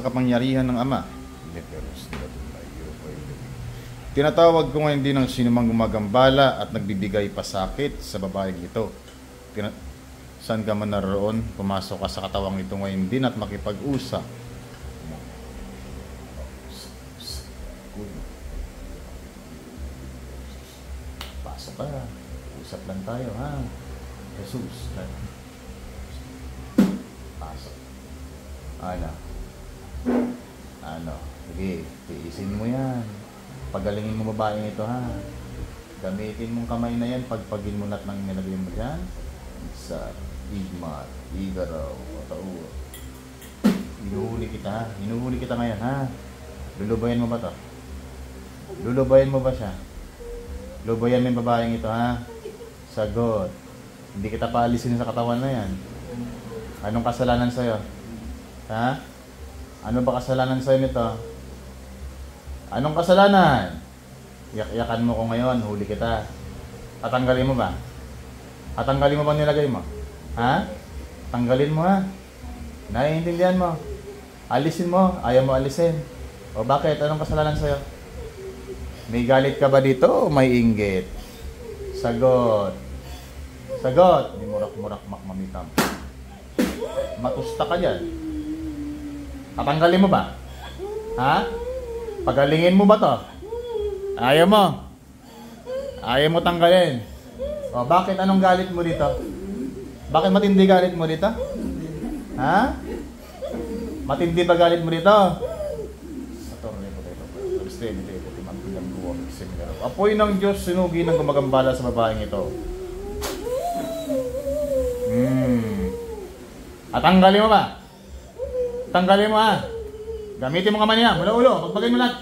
sa kapangyarihan ng Ama. Tinatawag ko ngayon din ang sinumang gumagambala at nagbibigay pasakit sa babaeng ito. Saan ka man naroon, pumasok ka sa katawang ito ngayon din at makipag-usap. Pasok ka. Usap lang tayo, ha? Jesus. Pasok. Ano? Sige, tiisin mo yan. Pagalingin mo babaeng ito, ha? Gamitin mong kamay na yan, pagpagin mo lahat ng nilagay mo dyan. Sa igmat, igaraw, patao. Hinuhuli kita, ha? Hinuhuli kita ngayon, ha? Lulubayan mo ba to? Lulubayan mo ba siya? Lulubayan mo yung babaeng ito, ha? Sagot. Hindi kita paalisin sa katawan na yan. Anong kasalanan sa'yo? Ha? Ano ba kasalanan sa'yo nito? Anong kasalanan? Yak-yakan mo ko ngayon, huli kita. Tatanggalin mo ba? Tatanggalin mo ba nilagay mo? Ha? Tanggalin mo, ha? Naiintindihan mo? Alisin mo? Ayaw mo alisin? O bakit? Anong kasalanan sa'yo? May galit ka ba dito o may inggit? Sagot. Sagot. May murak-murak makmamitam. Matusta ka dyan. Tatanggalin mo ba? Ha? Pagalingin mo ba to? Ayaw mo? Ayaw mo tanggalin? O bakit? Anong galit mo dito? Bakit matindi galit mo dito? Ha? Matindi ba galit mo dito? Apoy ng Diyos, sinugi ng gumagambala sa babaeng ito. At tanggalin mo ba? Tanggalin mo, ha? Gamitin mo kamay niya, mula ulo, pagpagin mo lahat.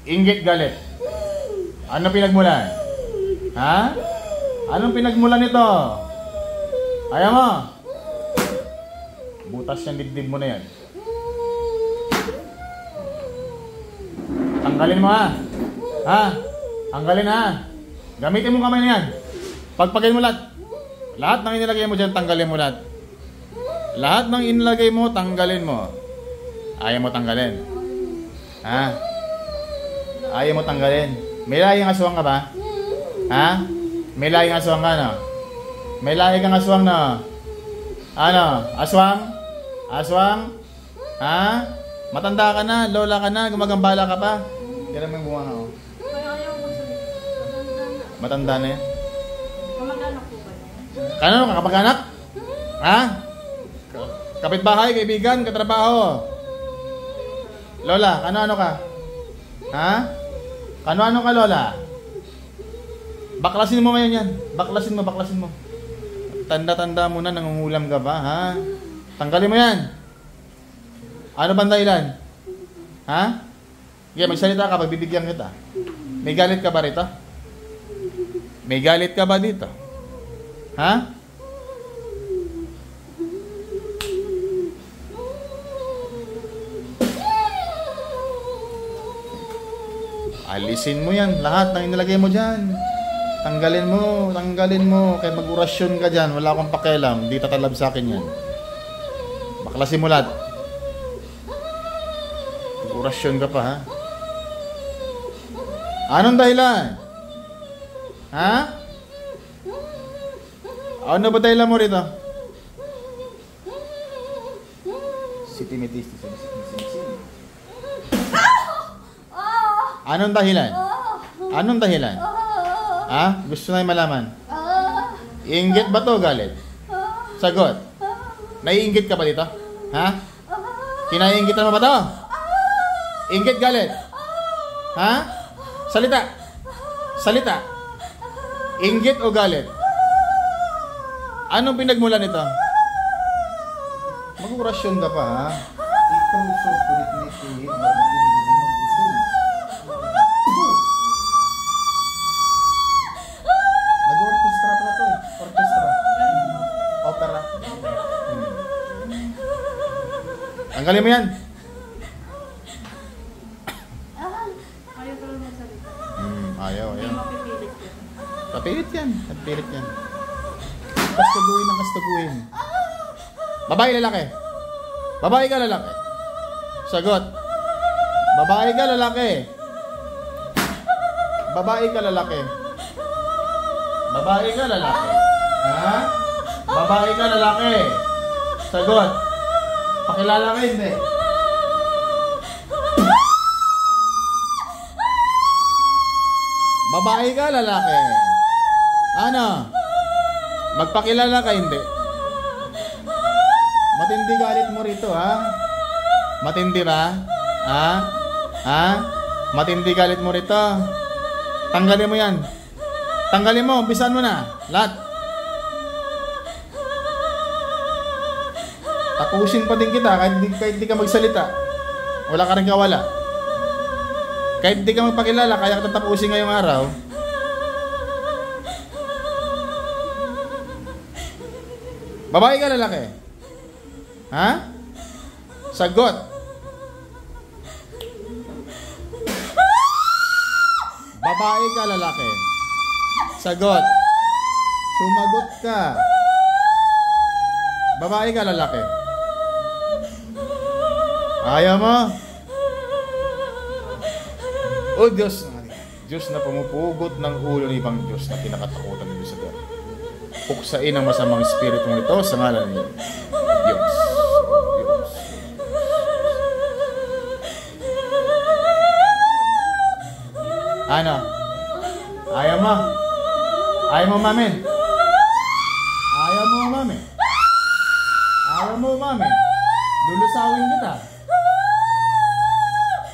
Inggit, galit. Ano pinagmulan? Ha? Anong pinagmulan nito? Ayaw mo? Butas yung dibdib mo na yan. Tanggalin mo, ha? Ha? Tanggalin, ha? Gamitin mo kamay na yan. Pagpagin mo lahat. Lahat ng inilagay mo dyan, tanggalin mo lahat. Lahat ng inilagay mo, tanggalin mo. Ayaw mo tanggalin. Ha? Ayaw mo tanggalin. May lahing aswang ka ba? Ha? May lahing aswang ka, no? May lahi kang aswang, no? Ano? Aswang? Aswang? Ha? Matanda ka na, lola ka na, gumagambala ka pa. Kailan mo yung bunga, oh? Matanda na yan? Kamag-anak po ba yan? Kano? Kakapag-anak? Ha? Kapitbahay, kaibigan, katrabaho. Lola, kano-ano ka? Ha? Kano-ano ka, Lola? Baklasin mo ngayon yan. Baklasin mo. Tanda-tanda mo na, nangungulam ka ba, ha? Tanggalin mo yan. Ano bang dahilan? Ha? Sige, magsalita ka, pagbibigyan kita. May galit ka ba rito? May galit ka ba dito? Ha? Alisin mo yan. Lahat ng inilagay mo dyan. Tanggalin mo. Kaya mag-orasyon ka dyan. Wala akong pakialam. Hindi tatalab sa akin yan. Baklasin mo lahat. Mag-orasyon ka pa, ha? Anong dahilan? Ha? Ano ba dahilan mo rito? Si Timitis. Anong dahilan? Anong dahilan? Ha? Gusto na yung malaman? Inggit ba to, galit? Sagot. Naiinggit ka ba dito? Ha? Kinaiinggitan mo ba to? Inggit, galit? Ha? Salita. Inggit o galit? Anong pinagmulan nito? Mag-orasyon ka pa, ha? Ikaw so kulit-kulit. Nag-orchestra pala to, eh. Orchestra. Opera. Tanggalin mo yan. Ayaw ko lang magsalita. Ayaw. Mapipilit ka. Kapilit yan. Kapilit yan. Kastuguin ang kastuguin. Babae, lalaki? Babae ka, lalaki? Sagot. Babae ka, lalaki? Babae ka, lalaki? Babae ka, lalaki? Ha? Babae ka, lalaki? Sagot. Pakilala ka, hindi? Babae ka, lalaki? Ano? Magpakilala ka, hindi? Matindi galit mo rito, ha? Matindi ba? Ha? Ha? Matindi galit mo rito? Tanggalin mo yan. Tanggalin mo, umpisan mo na. Lahat. Tapusin pa din kita kahit di ka magsalita. Wala ka rin kawala. Kahit di ka magpakilala, kaya ka tapusin ngayong araw. Babae ka, lalaki? Ha? Sagot. Babae ka, lalaki? Sagot. Sumagot ka. Babae ka, lalaki? Ayaw mo? O Diyos, Diyos na pumupugot ng ulo ni ibang Diyos na kinakatakutan nito sa Diyos. Puksain ang masamang spiritong ito sa ngalan ni Diyos. Diyos. Ano? Ayaw mo? Ayaw mo, mami? Ayaw mo, mami? Ayaw mo, mami? Lulusawin kita.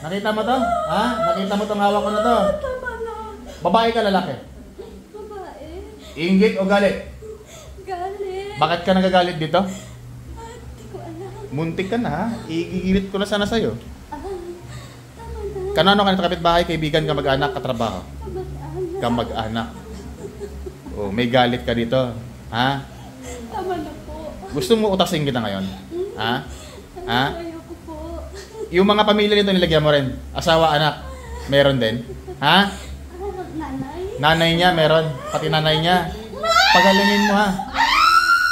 Nakita mo to? Ha? Nakita mo tong hawak ko na to? Babae ka, lalaki? Babae. Inggit o galit? Galit. Bakit ka nagagalit dito? Hindi ko alam. Muntik ka na, ha? Igigilit ko na sana sa'yo. Tama na. Kanano ka na kapitbahay, kaibigan, kamag-anak, katrabaho? Kamag-anak. Kamag-anak. Oh, may galit ka dito. Ha? Tama na po. Gusto mo utasin kita ngayon? Ha? Ha? Ayoko po. Yung mga pamilya nito nilagyan mo rin. Asawa, anak. Meron din. Ha? Nanay. Nanay niya, meron. Pati nanay niya. Pagalingin mo, ha?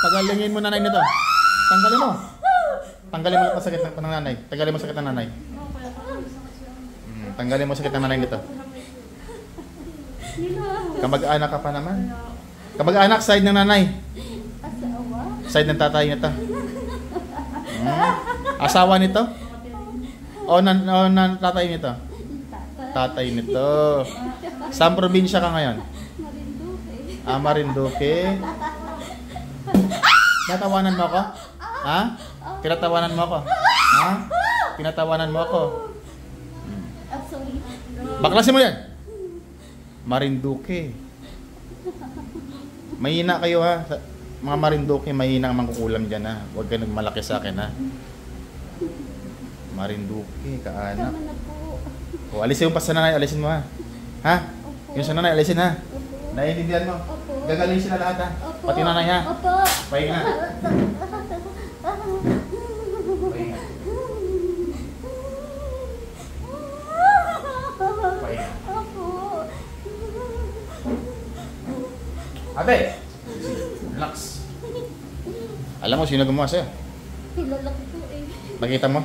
Pagalingin mo nanay nito. Tanggalin mo. Tanggalin mo ang sakit ng nanay. Tanggalin mo sakit ng nanay. Tanggalin mo sakit ng nanay nito. Kamag-anak ka pa naman. Kamag-anak, side ng nanay. Asawa. Side ng tatay nito. Asawa nito? O tatay nito? Tatay nito. Saan probinsya ka ngayon? Marinduque. Marinduque. Tinatawanan mo ako? Ha? Tinatawanan mo ako? Ha? Tinatawanan mo ako? Sorry. Baklasin mo yan! Marinduque. Mahina kayo, ha? Mga Marinduque, mahina ang mangkukulam dyan, ha? Huwag ka nagmalaki sa akin, ha? Marinduque, kaanak. Tama na po. O, alisin mo pa sa nanay, alisin mo, ha? Ha? Yung sa nanay, alisin, ha? Opo. Naiintindihan mo? Opo. Gagaling sila lahat, ha? Opo. Pati nanay, ha? Opo. Pahinga. Pahinga. Pahinga. Opo. Ate! Relax. Alam mo, sino gumawa sa'yo? Kilala ko po eh. Nakita mo?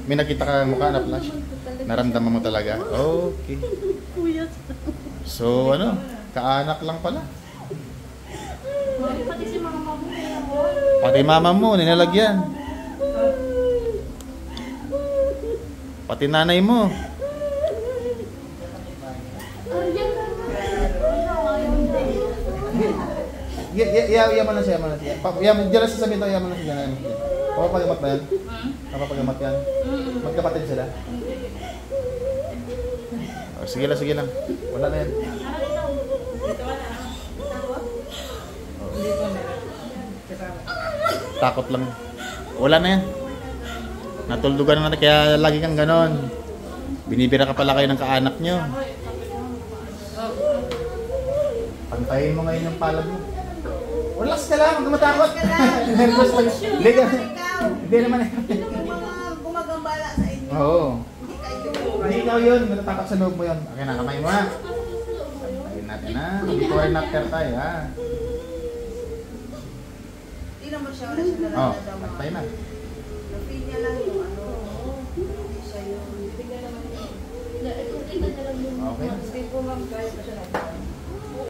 May nakita ka mukha na flash. Naramdaman mo talaga? Okay. Kuya. So, ano? Kaanak lang pala. Pati si mama mo. Pati mama mo, nilalagyan. Pati nanay mo. Yaman na siya, yaman na siya. Diyan lang sasabihin tayo, yaman na siya. Papapagamat ba yan? Papapagamat yan? Magkapatid sila? Oh, sige lang. Wala na yan. Takot lang. Wala na yan. Natuldugan na natin, kaya lagi kang ganon. Binibira ka pala kayo ng kaanak nyo. Pantayin mo ngayon yung palad mo. Relax ka lang, huwag ka matakot. Nervous lang. Hindi naman. Gumagambala sa inyo. Oo. Hindi kayo. Hindi ikaw yun, natatakot sa loob mo yun. Okay na, kamay mo ha. Pantayin natin ha. Before and after tayo ha. Hindi naman siya, wala siya Oh, nararamdaman. nagpay na. Na-feel niya lang yung ano. Hindi siya yun. Tingnan naman yun. Ito, tingnan na lang yung... Okay na. Hindi po ma'am, kaya pa siya natin.